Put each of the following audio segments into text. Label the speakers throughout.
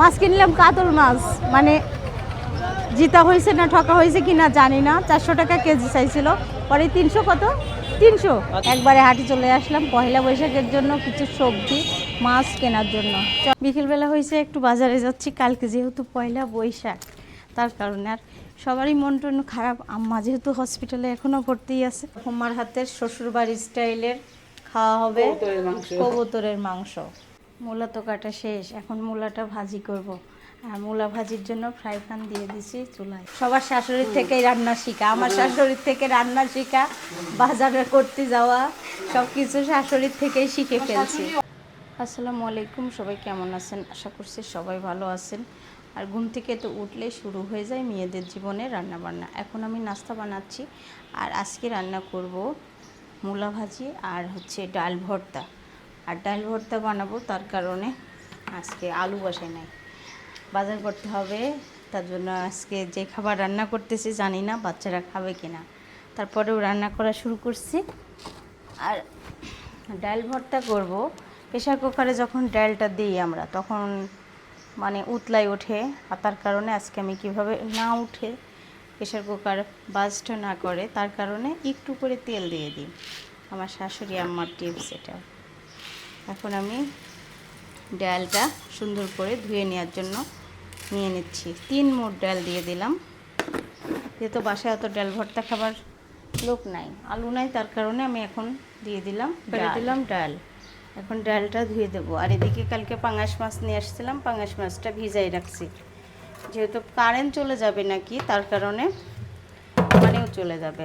Speaker 1: মাছ কিনলাম কাতল মাছ, মানে জিতা হয়েছে না ঠকা হয়েছে কিনা জানি না। 400 টাকা কেজি চাইছিল, পরে 300 কত 300। একবারে হাঁটি চলে আসলাম পয়লা বৈশাখের জন্য কিছু সবজি মাছ কেনার জন্য। বিকেলবেলা হয়েছে, একটু বাজারে যাচ্ছি, কালকে যেহেতু পয়লা বৈশাখ তার কারণে। আর সবারই মন টন খারাপ, আম্মা যেহেতু হসপিটালে এখনও ভর্তিই আছে। হুম্মার হাতের শ্বশুরবাড়ির স্টাইলের খাওয়া হবে কবুতরের মাংস। মূলা তো কাটা শেষ, এখন মূলাটা ভাজি করব। আর মূলা ভাজির জন্য ফ্রাই প্যান দিয়ে দিছি চুলায়। সবার শাশুড়ির থেকেই রান্না শিখা, আমার শাশুড়ির থেকে রান্না শিখা, বাজারে করতে যাওয়া, সব কিছু শাশুড়ির থেকেই শিখে ফেলছি। আসসালামু আলাইকুম, সবাই কেমন আছেন? আশা করছি সবাই ভালো আছেন। আর ঘুম থেকে তো উঠলে শুরু হয়ে যায় মেয়েদের জীবনে রান্না বান্না। এখন আমি নাস্তা বানাচ্ছি, আর আজকে রান্না করব মূলা ভাজি আর হচ্ছে ডাল ভর্তা। আর ডাল ভর্তা বানাবো, তার কারণে আজকে আলু বসাই নাই, বাজার করতে হবে। তার জন্য আজকে যে খাবার রান্না করতেছি জানি না বাচ্চারা খাবে কিনা, তারপরেও রান্না করা শুরু করছি। আর ডাল ভর্তা করব, প্রেশার কুকারে যখন ডালটা দিই আমরা তখন মানে উতলাই ওঠে। আর তার কারণে আজকে আমি কিভাবে না উঠে প্রেশার কুকার বাস্ট না করে, তার কারণে একটু করে তেল দিয়ে দিই। আমার শাশুড়ি আম্মার টিপস এটা। এখন আমি ডালটা সুন্দর করে ধুয়ে নেওয়ার জন্য নিয়ে নিচ্ছি। 3 মুঠ ডাল দিয়ে দিলাম, যেহেতু বাসায় অত ডাল ভর্তা খাবার লোক নাই, আলু নাই, তার কারণে আমি এখন দিয়ে দিলাম ডাল। এখন ডালটা ধুয়ে দেবো। আর এদিকে কালকে পাঙাশ মাছ নিয়ে আসছিলাম, পাঙাশ মাছটা ভিজাই রাখছি। যেহেতু কারেন্ট চলে যাবে নাকি, তার কারণে পানিও চলে যাবে।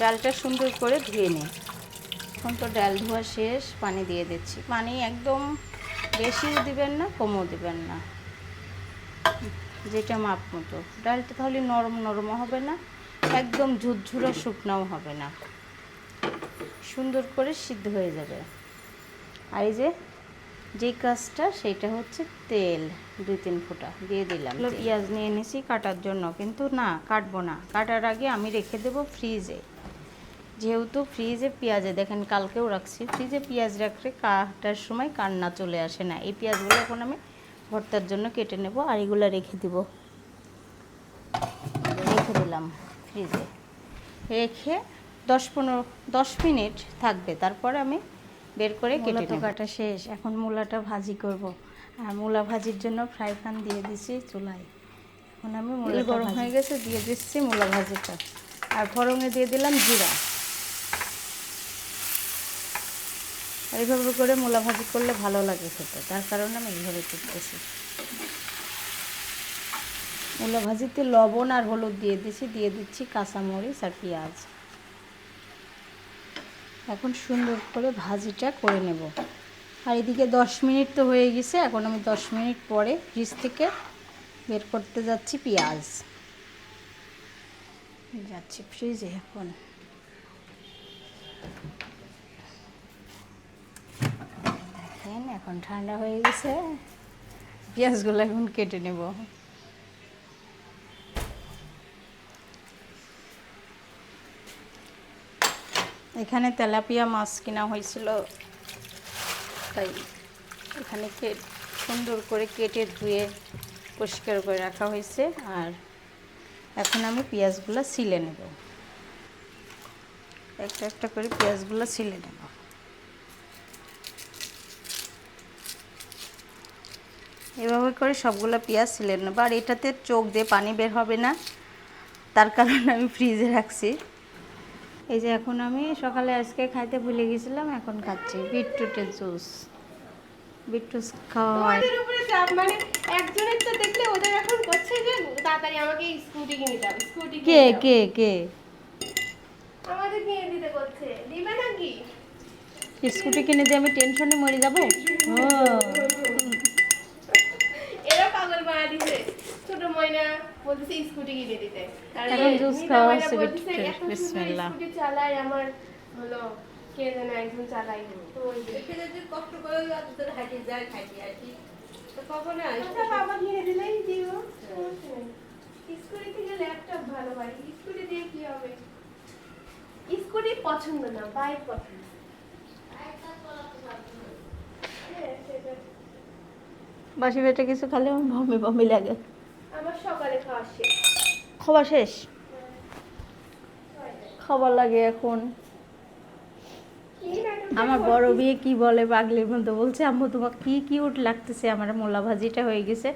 Speaker 1: ডালটা সুন্দর করে ধুয়ে নিই। এখন তো ডাল ধোয়া শেষ, পানি দিয়ে দিচ্ছি। পানি একদম বেশিও দিবেন না, কমও দিবেন না, যেটা মাপ মতো। ডালটা তাহলে নরম নরমও হবে না, একদম ঝুরঝুরে শুকনাও হবে না, সুন্দর করে সিদ্ধ হয়ে যাবে। আর এই যে কাজটা, সেটা হচ্ছে তেল 2-3 ফোঁটা দিয়ে দিলাম। পেঁয়াজ নিয়ে এনেছি কাটার জন্য, কিন্তু না কাটবো না, কাটার আগে আমি রেখে দেবো ফ্রিজে। যেহেতু ফ্রিজে পেঁয়াজে, দেখেন কালকেও রাখছি, ফ্রিজে পেঁয়াজ রাখলে কাটার সময় কান্না চলে আসে না। এই পেঁয়াজগুলো এখন আমি ভর্তার জন্য কেটে নেব। আর এগুলো রেখে দিলাম ফ্রিজে, রেখে 10 মিনিট থাকবে, তারপরে আমি বের করে কেটে নেব। কাটা শেষ, এখন মূলাটা ভাজি করব। আর মূলা ভাজির জন্য ফ্রাই প্যান দিয়ে দিছি চুলায়। এখন আমি মূলা গরম হয়ে গেছে, দিয়ে দিচ্ছি মূলা ভাজিটা। আর ফোড়নে দিয়ে দিলাম জিরা। আর এইভাবে করে মূলা ভাজি করলে ভালো লাগে খেতে, তার কারণে আমি এইভাবে করতেছি। মূলা ভাজিতে লবণ আর হলুদ দিয়ে দিচ্ছি কাঁচামরিচ আর পেঁয়াজ। এখন সুন্দর করে ভাজিটা করে নেব। আর এদিকে 10 মিনিট তো হয়ে গেছে, এখন আমি 10 মিনিট পরে ফ্রিজ থেকে বের করতে যাচ্ছি পেঁয়াজ। যাচ্ছি ফ্রিজে। এখন ঠান্ডা হয়ে গেছে, পেঁয়াজগুলো এখন কেটে নেব। এখানে তেলাপিয়া মাছ কিনা হয়েছিল, তাই এখানে সুন্দর করে কেটে ধুয়ে পরিষ্কার করে রাখা হয়েছে। আর এখন আমি পেঁয়াজগুলো ছিলে নেব, একটা একটা করে পেঁয়াজগুলো ছিলে নেব। এভাবে করে সবগুলো পেঁয়াজ ছিলে নেব। আর এটাতে চোখ দিয়ে পানি বের হবে না, তার কারণে আমি ফ্রিজে রাখছি। এই যে এখন আমি সকালে আজকে খাইতে ভুলে গেছিলাম, এখন খাচ্ছি বিটরুটের জুস। বিটরুট খাওয়া হয়।
Speaker 2: মানে একজনের তো দেখলে ওদের এখন করছে যে তাড়াতাড়ি আমাকে স্কুটি কিনে দাও, স্কুটি
Speaker 1: কে কে কে
Speaker 2: আমাদের কিনে দিতে করছে, দিবে নাকি?
Speaker 1: স্কুটি কিনে দিয়ে আমি টেনশনে মরে যাবো। ও
Speaker 2: এরা পাগল বানা দিছে। ছোট ময়না বলতেছে স্কুটি কিনে দিতে,
Speaker 1: এখন জুস খাওয়া হচ্ছে বিটরুটের। বিসমিল্লাহ।
Speaker 2: স্কুটি চালাই আমার হলো কে যেন একজন চালাই, তো ওই যে কষ্ট করে তোদের হাঁটি যায় খাইতে আর কি, তো কখন আচ্ছা বাবা কিনে দিলেই দিও, স্কুটি থেকে ল্যাপটপ ভালো হয়, স্কুটি দিয়ে কি হবে? স্কুটি পছন্দ না, বাইক পছন্দ।
Speaker 1: বাসি পেটে কিছু খালে আমার বমি বমি লাগে।
Speaker 2: আমার সকালে খাওয়া শেষ।
Speaker 1: খাবার শেষ, খাবার লাগে এখন। আমার বড় বিয়ে কি বলে পাগলির মতো বলছে, আম্মু তোমাকে কি কিউট লাগতেছে। আমার মোলা ভাজিটা হয়ে গেছে,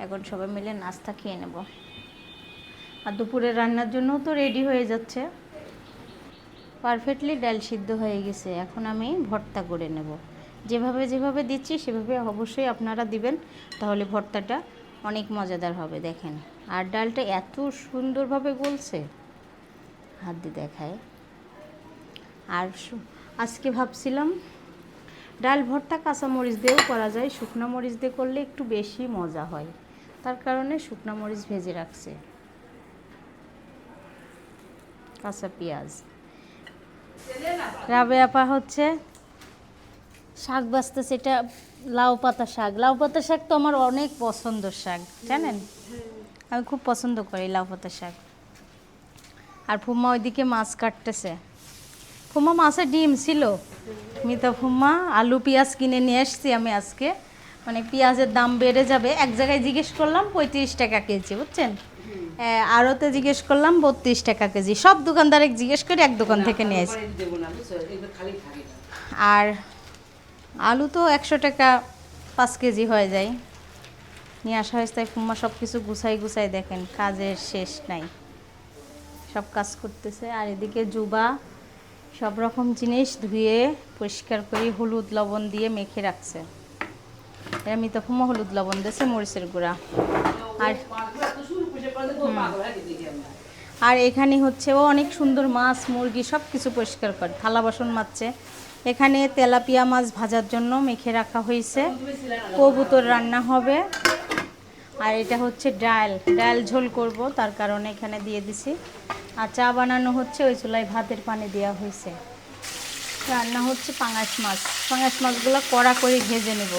Speaker 1: এখন সবাই মিলে নাস্তা খেয়ে নেব। আর দুপুরে রান্নার জন্য তো রেডি হয়ে যাচ্ছে, পারফেক্টলি ডাল সিদ্ধ হয়ে গেছে। এখন আমি ভর্তা করে নেব। যেভাবে যেভাবে দিচ্ছি সেভাবে অবশ্যই আপনারা দিবেন, তাহলে ভর্তাটা অনেক মজাদার হবে। দেখেন, আর ডালটা এত সুন্দরভাবে গলছে, হাত দিয়ে দেখায়। আর আজকে ভাবছিলাম ডাল ভর্তা কাঁচা মরিচ দিয়েও করা যায়, শুকনো মরিচ দিয়ে করলে একটু বেশি মজা হয়, তার কারণে শুকনো মরিচ ভেজে রাখছে, কাঁচা পেঁয়াজ। রাবে আপা হচ্ছে শাক বাছতেছে, এটা লাউ পাতা শাক। লাউ পাতা শাক তো আমার অনেক পছন্দের শাক, জানেন, আমি খুব পছন্দ করি লাউ পাতা শাক। আর ফুম্মা ওইদিকে মাছ কাটতেছে। ফুম্মা মাছের ডিম ছিল, মিতা ফুম্মা আলু পেঁয়াজ কিনে নিয়ে এসছি আমি আজকে। মানে পেঁয়াজের দাম বেড়ে যাবে, এক জায়গায় জিজ্ঞেস করলাম 35 টাকা কেজি, বুঝছেন, আড়তে জিজ্ঞেস করলাম 32 টাকা কেজি। সব দোকানদারে জিজ্ঞেস করে এক দোকান থেকে নিয়ে আসি। আর আলু তো 100 টাকা 5 কেজি হয়ে যায়, নিয়ে আসা হয়েছে। তাই ফুম্মা সব কিছু গুছাই দেখেন, কাজের শেষ নাই, সব কাজ করতেছে। আর এদিকে জুবা সব রকম জিনিস ধুয়ে পরিষ্কার করে হলুদ লবণ দিয়ে মেখে রাখছে। এরা মিতা ফুম্মা হলুদ লবণ দিয়েছে, মরিচের গুঁড়া। আর এখানে হচ্ছে ও অনেক সুন্দর মাছ মুরগি সব কিছু পরিষ্কার করে থালা বাসন মাজছে। এখানে তেলাপিয়া মাছ ভাজার জন্য মেখে রাখা হয়েছে, কবুতর রান্না হবে। আর এটা হচ্ছে ডাল ঝোল করব, তার কারণে এখানে দিয়ে দিছি। আর চা বানানো হচ্ছে, ওই চুলায় ভাতের পানি দেওয়া হয়েছে। রান্না হচ্ছে পাঙাশ মাছগুলো কড়া করে ভেজে নেব।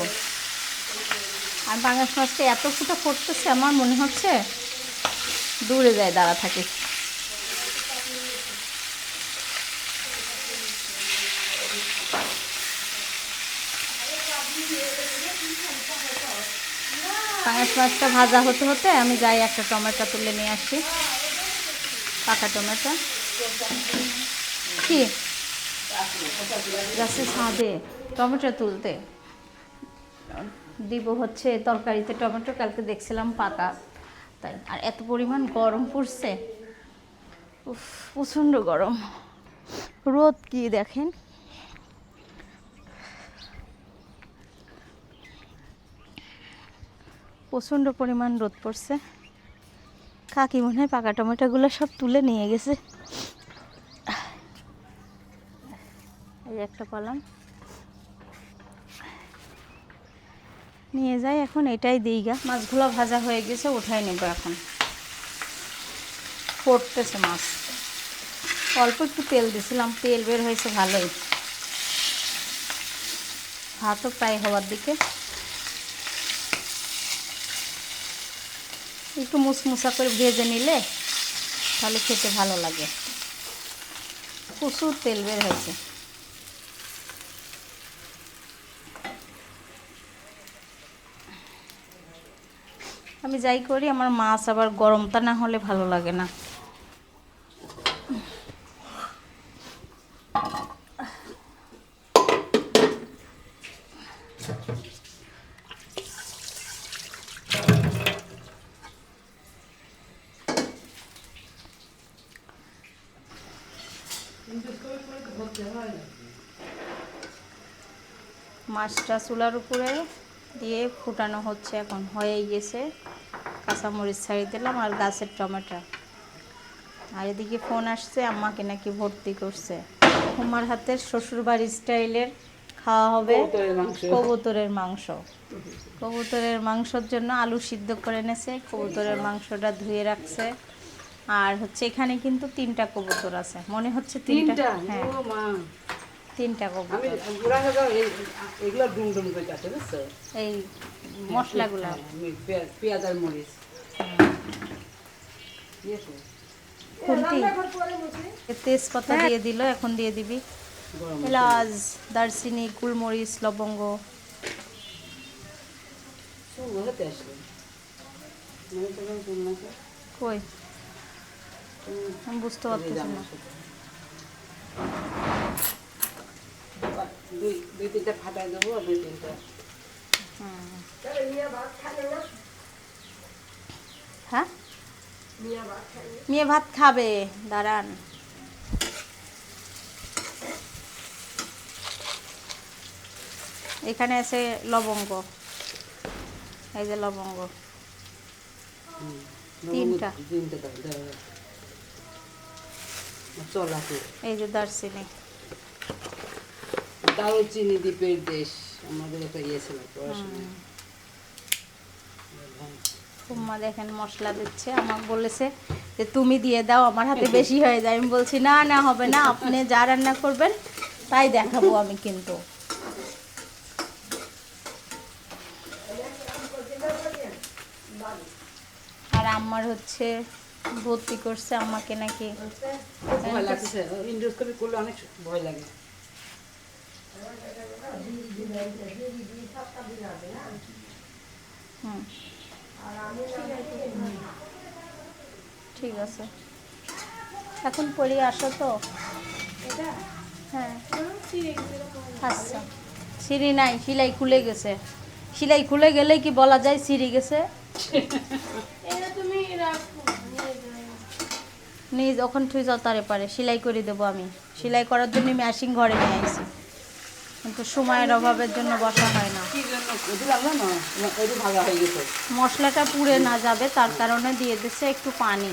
Speaker 1: আর পাঙাশ মাছটা এত ফুটা ফুটতেছে, আমার মনে হচ্ছে দূরে যায় দাঁড়া থাকে। পাঙাশ মাছটা ভাজা হতে হতে আমি যাই একটা টমেটো তুলে নিয়ে আসি, পাকা টমেটো। কি গাছে ছাদে টমেটো তুলতে দিব হচ্ছে তরকারিতে টমেটো, কালকে দেখছিলাম পাকা, তাই। আর এত পরিমাণ গরম পড়ছে, প্রচণ্ড গরম, রোদ কি দেখেন। প্রচণ্ড পরিমাণ রোদ পড়ছে। কাকি মনে হয় পাকা টমেটোগুলো সব তুলে নিয়ে গেছে। এই একটা কলাম নিয়ে যাই, এখন এটাই দিই গা। মাছগুলো ভাজা হয়ে গেছে, উঠাই নেব এখন। ফুটতেছে মাছ, অল্প একটু তেল দিছিলাম, তেল বের হয়েছে ভালোই। ভাতও প্রায় হওয়ার দিকে, একটু মুসমুসা করে ভেজে নিলে তাহলে খেতে ভালো লাগে। প্রচুর তেল বের হয়েছে। আমি যাই করি, আমার মাছ আবার গরমটা না হলে ভালো লাগে না। মাছটা চুলার উপরে দিয়ে ফুটানো হচ্ছে, এখন হয়েই গেছে। কাঁচামরিচ ছাড়িয়ে দিলাম আর গাছের টমেটো। আর এদিকে ফোন আসছে, আম্মাকে নাকি ভর্তি করছে। আমার হাতের শ্বশুরবাড়ির স্টাইলের খাওয়া হবে কবুতরের মাংস। কবুতরের মাংসর জন্য আলু সিদ্ধ করে এনেছে, কবুতরের মাংসটা ধুয়ে রাখছে। আর হচ্ছে এখানে কিন্তু 3টা কবুতর আছে, মনে হচ্ছে 3টা। হ্যাঁ, 3টা কবুতর। এই মশলাগুলো
Speaker 2: পেঁয়াজ আর মরিচ
Speaker 1: তেজপাতা দিয়ে দিল, এখন দিয়ে দিবি এলাচ, দারচিনি, গোলমরিচ, লবঙ্গ,
Speaker 3: ঘোরাতে আসলে মানে তো তুমি না
Speaker 1: কই আমি বুঝতে পারতেছি না।
Speaker 3: দুই তিনটা ফাটাই দেবো আর দুই তিনটা
Speaker 1: হ্যাঁ মেয়ে ভাত খাবে, দাঁড়ান। এখানে আছে লবঙ্গ, এই যে লবঙ্গ তিনটা,
Speaker 3: চল আছে
Speaker 1: এই যে দারচিনি।
Speaker 3: দারুচিনি দ্বীপের দেশ আমাদের একটা ইয়ে ছিল পড়াশোনা।
Speaker 1: উম্মা দেখেন মশলা দিচ্ছে, আমাকে বলেছে যে তুমি দিয়ে দাও, আমার হাতে বেশি হয়ে যায়। আমি বলছি না না হবে না, আপনি যা রান্না করবেন তাই দেখাবো আমি। কিন্তু আর আমার হচ্ছে ভর্তি করছে আমাকে নাকি,
Speaker 3: ভয় লাগছে, ইন্ডোস্কোপি করলে অনেক ভয় লাগে।
Speaker 1: হুম ঠিক আছে, এখন পড়ে আসো তো। হ্যাঁ আচ্ছা, সিঁড়ি নাই, সিলাই খুলে গেছে। সিলাই খুলে গেলে কি বলা যায় সিঁড়ি গেছে?
Speaker 2: তুমি রাখো
Speaker 1: নিজ ওখান থুই যাও, তারে পারে সেলাই করে দেবো আমি। সেলাই করার জন্য মেশিন ঘরে নিয়ে আইছি, কিন্তু সময়ের অভাবের জন্য বসা হয় না।
Speaker 3: কি জন্য দিলাম না, ওইটা ভালো হয়ে গেছে।
Speaker 1: মশলাটা পুড়ে না যাবে তার কারণে দিয়ে দিচ্ছে একটু পানি,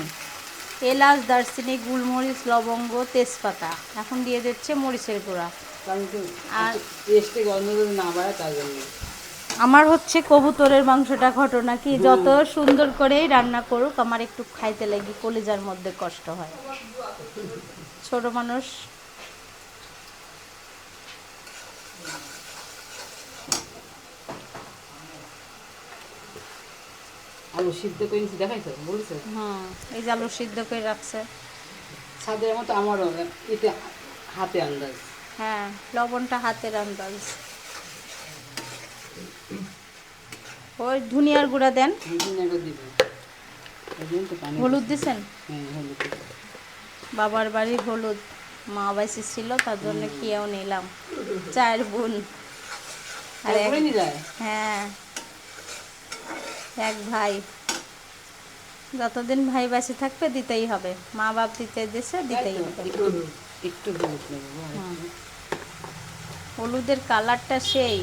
Speaker 1: এলাচ, দারচিনি, গোলমরিচ, লবঙ্গ, তেজপাতা। এখন দিয়ে দিচ্ছে মরিচের গুঁড়া।
Speaker 3: কারণ কি
Speaker 1: আর
Speaker 3: টেস্টে গন্ধ যদি না বাড়ে তার জন্য।
Speaker 1: আমার হচ্ছে কবুতরের মাংসটা ঘটনা কি, যত সুন্দর করেই রান্না করুক আমার একটু খাইতে লাগি কলিজার মধ্যে কষ্ট হয়। ছোট মানুষ।
Speaker 3: আলু সিদ্ধ করে নিচ্ছি, দেখাইছো বলছো?
Speaker 1: এই যে আলু সিদ্ধ করে রাখছে।
Speaker 3: ছাদের মতো আমারও এতে হাতে আন্দাজ।
Speaker 1: হ্যাঁ লবণটা হাতের আন্দাজ। ওই ধনিয়ার গুঁড়া দেন, হলুদ দিছেন?
Speaker 3: হ্যাঁ হলুদ।
Speaker 1: বাবার বাড়ির হলুদ মা বাইসি ছিল, তার জন্য খেয়েও নিলাম। 4 বোন আর এক, হ্যাঁ এক ভাই। যতদিন ভাই বাঁচে থাকবে দিতেই হবে, মা বাপ দিতে দিছে দিতেই হবে।
Speaker 3: একটু হলুদ নেবো।
Speaker 1: হলুদের কালারটা সেই,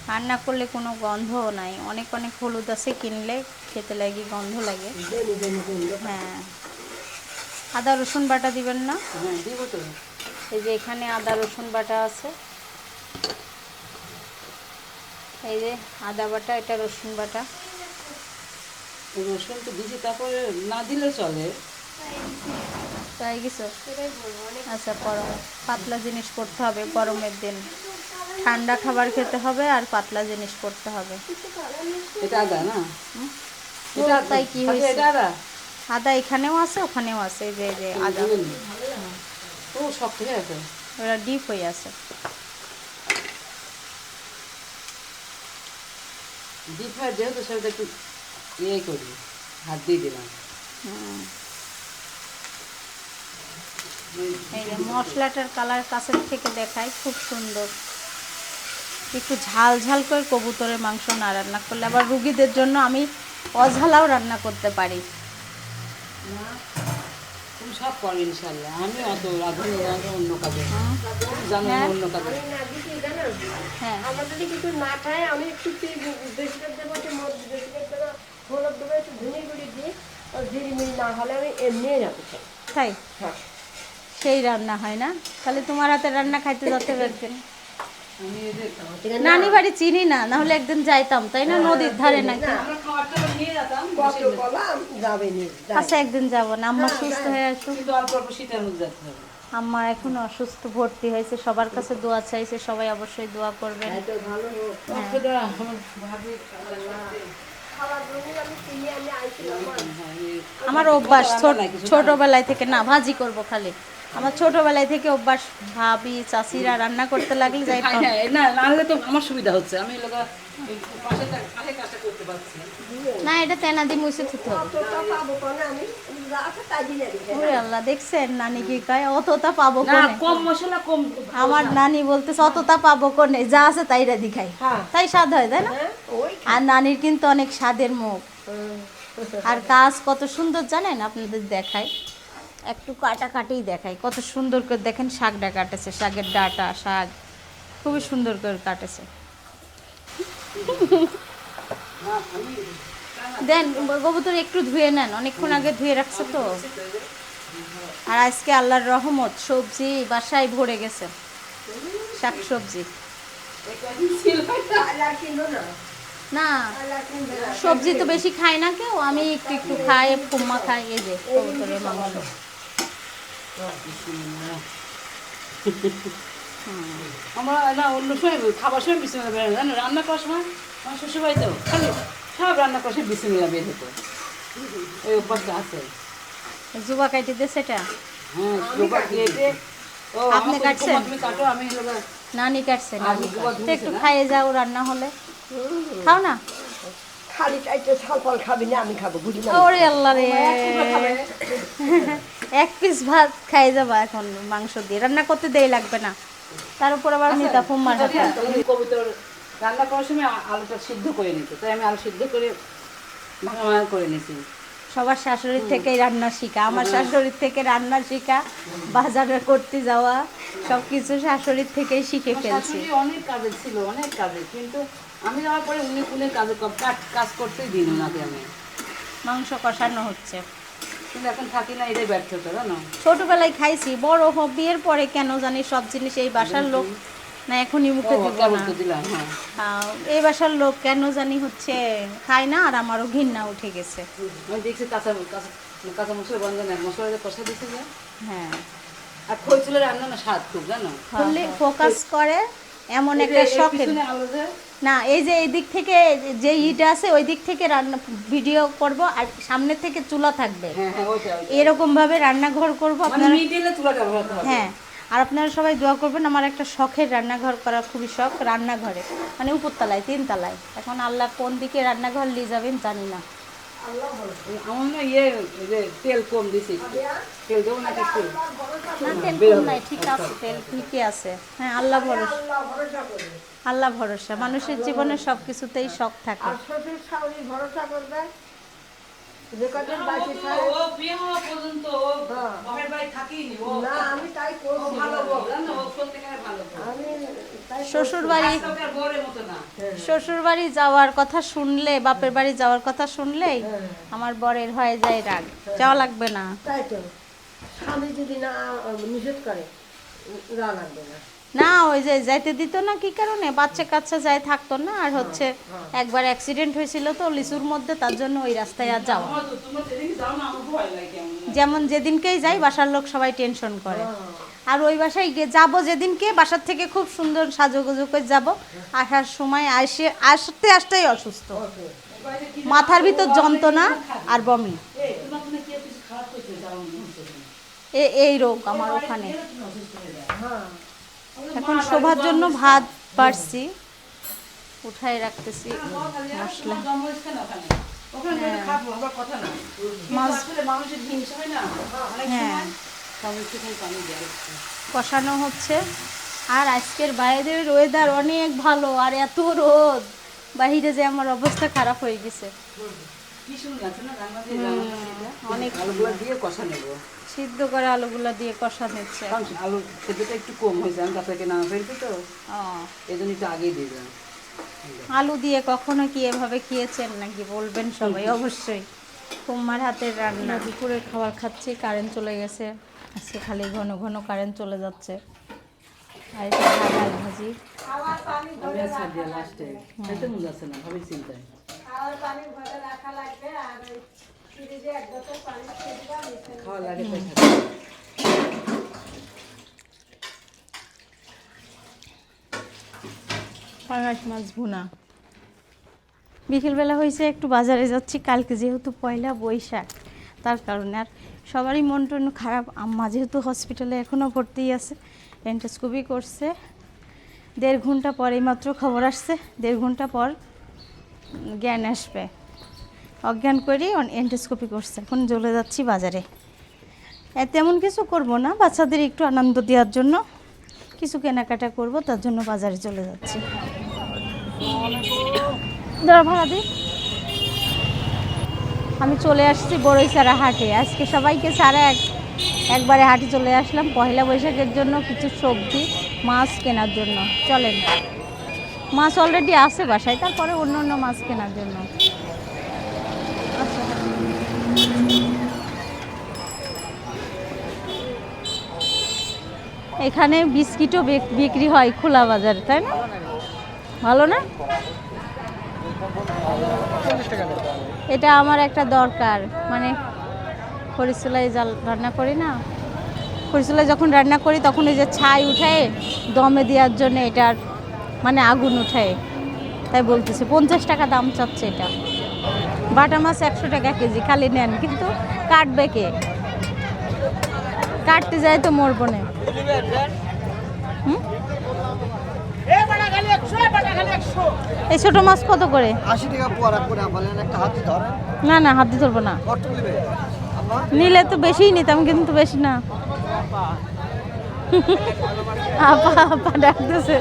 Speaker 1: রান্না করলে কোনো গন্ধও নাই। অনেক অনেক হলুদ আছে কিনলে খেতে লাগে, গন্ধ লাগে। হ্যাঁ আদা রসুন বাটা দিবেন না?
Speaker 3: হ্যাঁ দিব তো।
Speaker 1: এই যে এখানে আদা রসুন বাটা আছে, এই যে আদা বাটা, এটা রসুন বাটা।
Speaker 3: রসুন তো দিছি, তারপরে না দিলে চলে।
Speaker 1: তাই কিছু আচ্ছা করো, পাতলা জিনিস করতে হবে গরমের দিন, ঠান্ডা খাবার খেতে হবে আর পাতলা জিনিস করতে হবে।
Speaker 3: এটা আদা না?
Speaker 1: তাই কি হয়েছে?
Speaker 3: এটা আদা?
Speaker 1: আদা এখানেও আছে ওখানেও আছে, এই যে এই যে আদা।
Speaker 3: ও শক্ত হয়ে আছে,
Speaker 1: ওরা ডিপ হয়ে আছে।
Speaker 3: ডিপ হয় যেহেতু সেটা একটু ইয়ে করি, হাত দিয়ে দিলাম।
Speaker 1: এই যে মশলাটার কালার কাছের থেকে দেখায় খুব সুন্দর। একটু ঝাল ঝাল করে কবুতরের মাংস না রান্না করলে, আবার রুগীদের জন্য আমি অঝালাও রান্না করতে পারি।
Speaker 3: তুমি সব করো ইনশাল্লাহ, আমি অত রাঁধুনি অন্য কাজে জানো, অন্য কাজে।
Speaker 1: হ্যাঁ
Speaker 2: আমার যদি কিছু না খায় আমি একটু বেশি করে দেবো, একটু মদ বেশি করে দেবো, হলুদ দেবো, একটু ধনে গুঁড়ি দিই, আর ঝিরিমিরি না হলে আমি এমনি রাখতে চাই।
Speaker 1: তাই
Speaker 2: হ্যাঁ
Speaker 1: সেই রান্না হয় না? তাহলে তোমার হাতে রান্না খাইতে যেতে পারতেন।
Speaker 3: আমি এই যে
Speaker 1: নানি বাড়ি চিনি না, না হলে একদিন যাইতাম, তাই না? নদীর ধারে নাকি?
Speaker 3: আমরা খাবারটা নিয়ে যেতাম,
Speaker 2: কত বলা যাবে নি,
Speaker 1: আচ্ছা একদিন যাবো না, আম্মা সুস্থ হয়ে আসুক।
Speaker 3: কিন্তু অল্প অল্প শীতের মধ্যে যেতে হবে।
Speaker 1: আম্মা এখন অসুস্থ, ভর্তি হয়েছে, সবার কাছে দোয়া চাইছে, সবাই অবশ্যই দোয়া করবেন।
Speaker 2: তো ভালো হোক।
Speaker 3: অসুবিধা আমার ভাবি
Speaker 2: খাবার জন্য আমি কিনে আমি আইছিলাম।
Speaker 1: আমার অভ্যাস ছোটবেলায় থেকে, না ভাজি করব খালি, আমার ছোটবেলায় থেকে অভ্যাস। ভাবি চাচিরা রান্না করতে লাগলে যাই
Speaker 3: না না হলে তো আমার সুবিধা হচ্ছে, আমি লোক এই পাশে কাজটা করতে পারছি
Speaker 1: না, এটা তেনা দিয়ে মুছে থুতে হবে।
Speaker 2: অতটা পাবো কোনে আমি যা আছে তাই দিয়ে দিই।
Speaker 1: ওরে আল্লাহ, দেখছেন নানি কি কয়, অতটা পাবো
Speaker 3: না
Speaker 1: কোনে?
Speaker 3: কম মশলা কম
Speaker 1: আমার নানি বলতেছে অতটা পাবো কোনে, যা আছে তাই রাধি খাই,
Speaker 2: হ্যাঁ।
Speaker 1: তাই স্বাদ হয়, তাই না?
Speaker 2: হ্যাঁ ওই
Speaker 1: আর নানির কিন্তু অনেক স্বাদের মুখ, আর কাজ কত সুন্দর জানেন, আপনাদের দেখায় একটু কাটাকাটিই দেখায়, কত সুন্দর করে দেখেন শাকটা কাটেছে, শাকের ডাটা শাক খুবই সুন্দর করে কাটেছে। দেন কবুতর একটু ধুয়ে নেন, অনেকক্ষণ আগে ধুয়ে রাখছে তো। আর আজকে আল্লাহর রহমত সবজি বাসায় ভরে গেছে, শাক সবজি।
Speaker 2: আর কিনো না।
Speaker 1: না
Speaker 2: আর কিনবে না।
Speaker 1: সবজি তো বেশি খায় না কেউ, আমি একটু একটু খাই, ফুম্মা খাই, এই যে কবুতরের মাংস।
Speaker 3: আমরা না অন্য সময় খাবার সময় বিসমিল্লাহ বের হয়, রান্না করার সময় আমার শ্বশুরবাড়িতেও খালি সব রান্না করার সময় বিসমিল্লাহ বের হতো, এই অভ্যাসটা আছে।
Speaker 1: জুবা কাটি দিয়ে সেটা
Speaker 3: হ্যাঁ জোবা কেটে ও
Speaker 1: আপনি
Speaker 3: আপনি
Speaker 1: কাটছেন?
Speaker 3: কাটছেন, তুমি কাটো, আমি হলো
Speaker 1: নানি কাটছে,
Speaker 3: আর
Speaker 1: নানি
Speaker 3: জুবা
Speaker 1: তো
Speaker 3: ধুয়েছে
Speaker 1: একটু
Speaker 3: না?
Speaker 1: খাইয়ে যাও রান্না হলে, খাও না?
Speaker 2: খালি চাইতে ছাল ফল খাবি না, আমি খাবো বুঝি না।
Speaker 1: ওরে আল্লাহ রে, এক পিস ভাত খাই যাবা এখন মাংস দিয়ে, রান্না করতে দেরি লাগবে না, তার উপর আবার মিতা ফুম্মার হাতে।
Speaker 3: কবিতর রান্না করার সময় আলুটা সিদ্ধ করে নিত, তাই আমি আলু সিদ্ধ করে ভাঙা ভাঙা করে নিয়েছি।
Speaker 1: সবার শাশুড়ির থেকেই রান্না শিখা, আমার শাশুড়ির থেকে রান্না শিখা, বাজারে করতে যাওয়া, সব কিছু শাশুড়ির থেকেই শিখে
Speaker 3: আমার
Speaker 1: ফেলছি।
Speaker 3: শাশুড়ি অনেক কাজে ছিল, অনেক কাজে, কিন্তু আমি যাওয়ার পরে উনি কাজে কাজ করতেই দিন ওনাকে আমি,
Speaker 1: মাংস কষানো হচ্ছে,
Speaker 3: কিন্তু এখন থাকি না, এটাই ব্যর্থতা জানো।
Speaker 1: ছোটবেলায় খাইছি, বড় বিয়ের পরে কেন জানি সব জিনিস এই বাসার লোক না, এখনই মুখে দিব
Speaker 3: কেমন
Speaker 1: না।
Speaker 3: তো দিলাম, হ্যাঁ
Speaker 1: এই বাসার লোক কেন জানি হচ্ছে খায় না, আর আমারও ঘৃণা উঠে গেছে।
Speaker 3: আমি দেখছি কাঁচা মশলা বন্ধ না, মশলা যে কষা দিচ্ছে যে,
Speaker 1: হ্যাঁ,
Speaker 3: আর খই চুলের রান্না না স্বাদ খুব জানো।
Speaker 1: ফুললি ফোকাস করে এমন
Speaker 3: এই যে
Speaker 1: একটা
Speaker 3: এর
Speaker 1: শখের
Speaker 3: পিছনে আলো যে,
Speaker 1: না, এই যে এই দিক থেকে যে ইটা আছে ওই দিক থেকে রান্না ভিডিও করব, আর সামনে থেকে চুলা থাকবে,
Speaker 3: হ্যাঁ হ্যাঁ ওইটা
Speaker 1: এরকম ভাবে রান্নাঘর করব
Speaker 3: মানে
Speaker 1: আপনারা।
Speaker 3: মিডিলে চুলাটা ব্যবহার হবে।
Speaker 1: হ্যাঁ, আর আপনারা সবাই দোয়া করবেন, আমার একটা শখের রান্নাঘর করার খুবই শখ, রান্নাঘরে মানে উপরতলায় 3 তলায়, এখন আল্লাহ কোন দিকে রান্নাঘর নিয়ে যাবেন জানি না।
Speaker 3: আমার না এই যে তেল কম দিছি, তেল দেবো না একটু।
Speaker 1: না তেল কম নাই, ঠিক আছে, তেল ঠিকই আছে। হ্যাঁ, আল্লাহ ভরসা,
Speaker 2: আল্লাহ ভরসা করে।
Speaker 1: আল্লাহ ভরসা, মানুষের জীবনে সব কিছুতেই শখ থাকে।
Speaker 2: আর শ্বশুর শাশুড়ি ভরসা করবে, যে কদিন বাঁচি থাকে।
Speaker 3: ও বিয়ে হওয়া পর্যন্ত ও বাপের বাড়ি থাকিনি, ও
Speaker 2: না আমি তাই করছি,
Speaker 3: ভালো বউ জানো, ও সত্যিকারের ভালো বউ।
Speaker 2: আমি তাই
Speaker 1: শ্বশুর বাড়ি,
Speaker 3: আজকালকার বউয়ের মতো না।
Speaker 1: শ্বশুর বাড়ি যাওয়ার কথা শুনলে, বাপের বাড়ি যাওয়ার কথা শুনলেই আমার বরের হয়ে যায় রাগ, যাওয়া লাগবে না।
Speaker 2: তাই তো স্বামী যদি না নিষেধ করে যা লাগবে না।
Speaker 1: না, ওই যে যাইতে দিত না, কি কারণে, বাচ্চা কাচ্চা যায় থাকতো না, আর হচ্ছে একবার অ্যাক্সিডেন্ট হয়েছিল তো লিচুর মধ্যে, তার জন্য ওই রাস্তায় আর যাওয়া,
Speaker 3: আমার তো তোমরা যেদিন যাও না আমার ভয় লাগে কেমন।
Speaker 1: যেমন যেদিনকেই যাই বাসার লোক সবাই টেনশন করে, আর ওই বাসায় গিয়ে যাবো যেদিনকে, বাসার থেকে খুব সুন্দর সাজুগুজু করে যাবো, আসার সময় আসতে আসতেই অসুস্থ, মাথার ভিতর যন্ত্রণা আর বমি,
Speaker 3: এই তোমার কোনো কি কিছু খারাপ করতে যাও না।
Speaker 1: এই রোগ আমার ওখানে।
Speaker 2: হ্যাঁ
Speaker 1: এখন শোভার জন্য ভাত বাড়ছি, উঠাই রাখতেছি মশলা।
Speaker 3: ওখানে খাবো আবার কথা না, আসলে মানুষের হিংসা হয় না অনেক
Speaker 1: হ্যাঁ,
Speaker 3: সময়, স্বামী পানি দেয়।
Speaker 1: কষানো হচ্ছে, আর আজকের বাইরের ওয়েদার অনেক ভালো, আর এত রোদ, বাহিরে যে আমার অবস্থা খারাপ হয়ে গেছে।
Speaker 3: কি সুন্দর আছে না রান্না দিয়ে, রান্না
Speaker 1: অনেক
Speaker 3: আলুগুলো দিয়ে কষা নেবো,
Speaker 1: সিদ্ধ করে আলুগুলো দিয়ে কষা নিচ্ছে।
Speaker 3: কারণ আলু সেদ্ধটা একটু কম হয়েছে, আমি কাছে না ফেলছি তো,
Speaker 1: ও,
Speaker 3: এই জন্য একটু আগেই দিয়ে দেবেন।
Speaker 1: আলু দিয়ে কখনো কি এভাবে খেয়েছেন নাকি বলবেন সবাই অবশ্যই। কুম্মার হাতের রান্না। দুপুরে খাবার খাচ্ছি, কারেন্ট চলে গেছে, আজকে খালি ঘন ঘন কারেন্ট চলে যাচ্ছে। আর এটা ভাজা ভাজি,
Speaker 3: আমি আর ছাড় দিয়া লাস্টে খাইতে মন যাচ্ছে না, ভাবি চিন্তায়। খাওয়া লাগে তাই খাচ্ছি।
Speaker 1: পাঙাশ মাছ ভুনা। বিকেলবেলা হয়েছে একটু বাজারে যাচ্ছি, কালকে যেহেতু পয়লা বৈশাখ, তার কারণে আর সবারই মন টন খারাপ। আম্মা যেহেতু হসপিটালে এখনও ভর্তি আছে, এন্ডোস্কোপি করছে, 1.5 ঘন্টা পরে মাত্র খবর আসছে, 1.5 ঘন্টা পর জ্ঞান আসবে। অজ্ঞান করে এন্ডোস্কোপি করছে, এখন চলে যাচ্ছি বাজারে। তেমন কিছু করব না, বাচ্চাদের একটু আনন্দ দেওয়ার জন্য কিছু কেনাকাটা করব, তার জন্য বাজারে চলে যাচ্ছি। দাঁড়া ভাড়া দিই। আমি চলে আসছি বড়ইছড়া হাটে। আজকে সবাইকে ছাড়া একবারে হাটে চলে আসলাম পয়লা বৈশাখের জন্য কিছু সবজি মাছ কেনার জন্য। চলেন, মাছ অলরেডি আছে বাসায়, তারপরে অন্য অন্য মাছ কেনার জন্য। আচ্ছা, এখানে বিস্কিটও বিক্রি হয় খোলা বাজার, তাই না? ভালো না? এটা আমার একটা দরকার, মানে খরিচুলায় জাল রান্না করি না, খরিচুলায় যখন রান্না করি তখন এই যে ছাই উঠায় দমে দেওয়ার জন্য এটার মানে আগুন উঠায়, তাই বলতেছে 50 টাকা দাম চাচ্ছে এটা। বাটা মাছ 100 টাকা কেজি, খালি নেন, কিন্তু কাটবে কে? কাটতে যায় তো মরবো না। এই ছোট মাছ কত করে?
Speaker 4: 80 টাকা পোয়া রাখবো না, বলেন একটা হাতি ধরেন।
Speaker 1: না না, হাত দিয়ে ধরবো না।
Speaker 4: কত নেবে?
Speaker 1: নিলে তো বেশিই নিতাম, কিন্তু বেশি না। আপা আপা ডাকতেছে।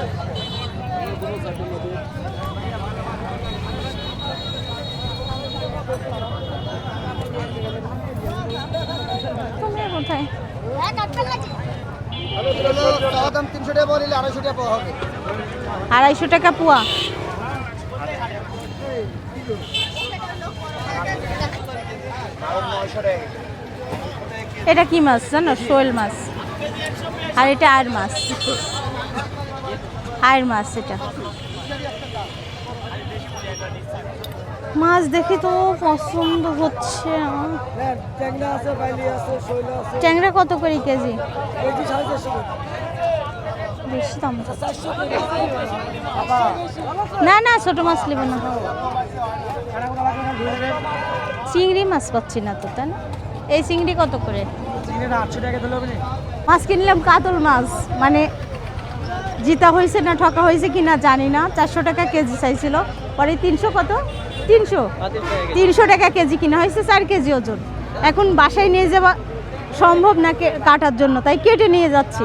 Speaker 1: তুমি কোথায়?
Speaker 4: চাওয়া দাম 300 টাকা বলিলে 250 টাকা পাওয়া হবে।
Speaker 1: 250 টাকা পোয়া। এটা কি মাছ জানো? শোল মাছ, আর এটা আয়ের মাছ। আয়ের মাছ এটা। মাছ দেখি তো পছন্দ হচ্ছে আমার।
Speaker 4: ট্যাংরা আছে, বাইলি আছে, শৈল আছে।
Speaker 1: ট্যাংরা কত করে কেজি?
Speaker 4: কেজি 450 টাকা।
Speaker 1: বেশি দাম।
Speaker 4: 400 টাকা।
Speaker 1: না না, ছোট মাছ নেব না। চিংড়ি মাছ পাচ্ছি না তো, তাই না? এই চিংড়ি কত করে?
Speaker 4: চিংড়িটা 800 টাকা দিলে হবে না?
Speaker 1: মাছ কিনলাম কাতল মাছ, মানে জিতা হয়েছে না ঠকা হয়েছে কি না জানি না। 400 টাকা কেজি চাইছিল, পরে 300 কত 300 টাকা কেজি কিনা হয়েছে, 4 কেজি ওজন। এখন বাসায় নিয়ে যাওয়া সম্ভব না কাটার জন্য, তাই কেটে নিয়ে যাচ্ছি।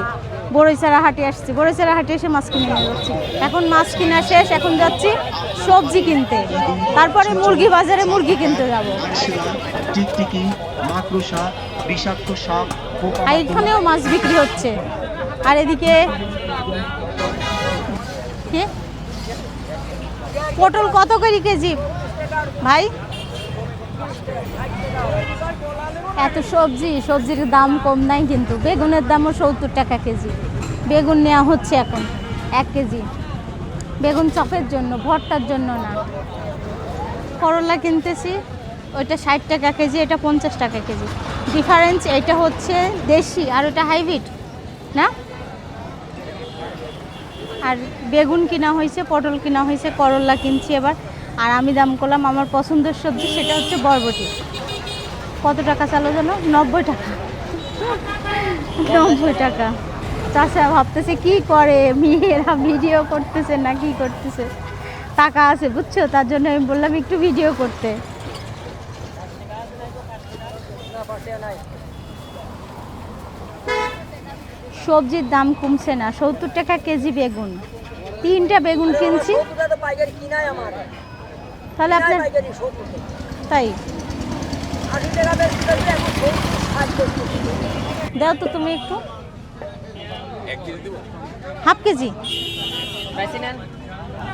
Speaker 1: বড়ইছড়া হাটে আসছি, বড়ইছড়া হাটে এসে মাছ কিনে নিয়ে যাচ্ছি। এখন মাছ কিনা শেষ, এখন যাচ্ছি সবজি কিনতে, তারপরে মুরগি বাজারে মুরগি কিনতে যাব।
Speaker 5: টিকটিকি, মাকড়সা, বিষাক্ত সাপ,
Speaker 1: আর এখানেও মাছ বিক্রি হচ্ছে। আর এদিকে কি পটল কত করে কেজি ভাই? এত সবজির দাম কম নাই, কিন্তু বেগুনের দামও 70 টাকা কেজি। বেগুন নেওয়া হচ্ছে এখন 1 কেজি। বেগুন চপের জন্য, ভর্তার জন্য না। করলা কিনতেছি, ওইটা 60 টাকা কেজি, এটা 50 টাকা কেজি। ডিফারেন্স এটা হচ্ছে দেশি আর ওটা হাইব্রিড না। আর বেগুন কিনা হয়েছে, পটল কিনা হয়েছে, করলা কিনছি এবার। আর আমি দাম করলাম আমার পছন্দের সবজি, সেটা হচ্ছে বরবটি। কত টাকা চালো জানো? 90 টাকা। 90 টাকা। চাচা ভাবতেছে কি করে, মেয়েরা ভিডিও করতেছে না কি করতেছে। টাকা আছে বুঝছো, তার জন্য আমি বললাম একটু ভিডিও করতে। সবজির দাম কমছে না, 70 টাকা কেজি বেগুন। 3টা বেগুন কিনছি, তাহলে আপনার তাই দাও তো তুমি একটু। Half KG